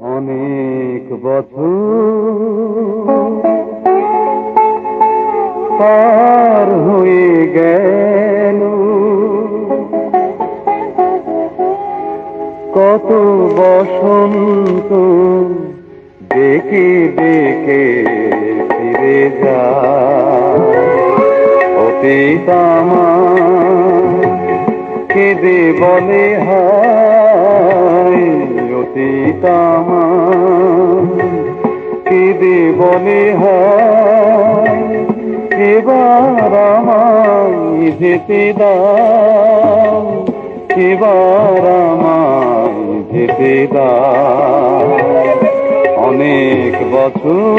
অনেক বছর পার হয়ে গেল, কত বসন্ত ডেকে ডেকে ফিরে যায়। অতীত আমার কেঁদে বলে হায়, অতীত আমার কেঁদে বলে হায়, এবার আমায় যেতে দাও, এবার আমায় যেতে দাও। অনেক বছর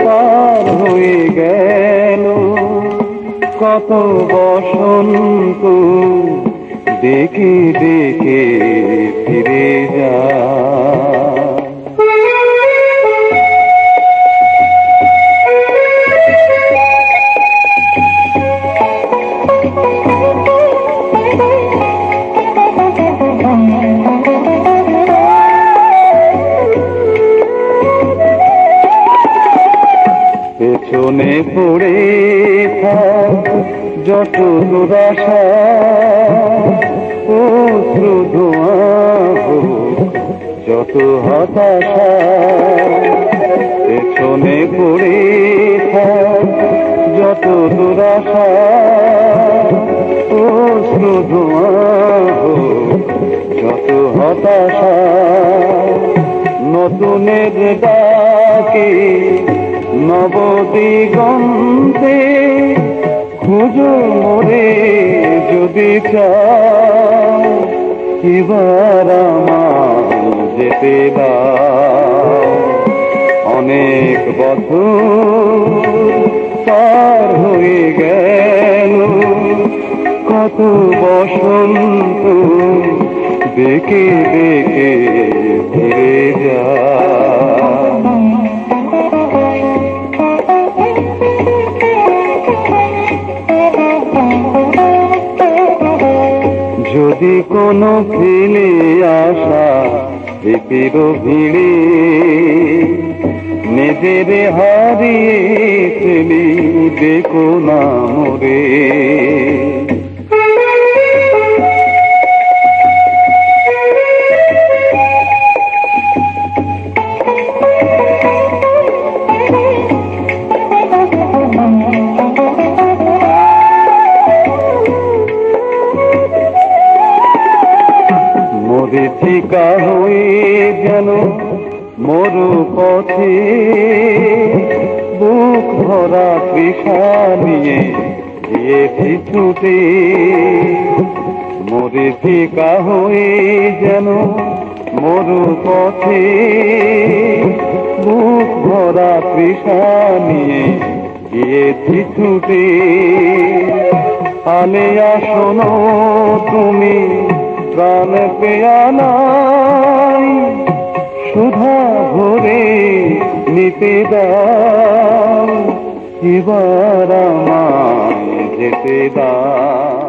পার হয়ে গেল, কত বসন্ত ডেকে ডেকে ফিরে যায়। পেছনে পড়ে থাক যত দুরাশা, অশ্রু ধোঁয়া হোক যত হতাশা। পেছনে পড়ে থাক যত দুরাশা, অশ্রু ধোঁয়া হোক যত হতাশা। নতুনের ডাকে নবদিগন্তে খুঁজো মোরে যদি চাও, এবার আমায় যেতে দাও। অনেক বছর পার হয়ে গেল, কত বসন্ত ডেকে ডেকে ফিরে যায়। যদি কোনো ফেলে আসা স্মৃতির ভিড়ে নিজের হারিয়ে ফেলি, দেখো না মোরে। মরীচিকা হয়ে যেন মরু পথে, বুক ভরা তৃষা নিয়ে গিয়েছি ছুটে। মরীচিকা হয়ে যেন মরু পথে, বুক ভরা তৃষা নিয়ে গিয়েছি ছুটে। আলেয়া শোনো তুমি প্রাণ পেয়ালাই, সুধা ভরে নিতে দাও, এবার আমায় যেতে দাও।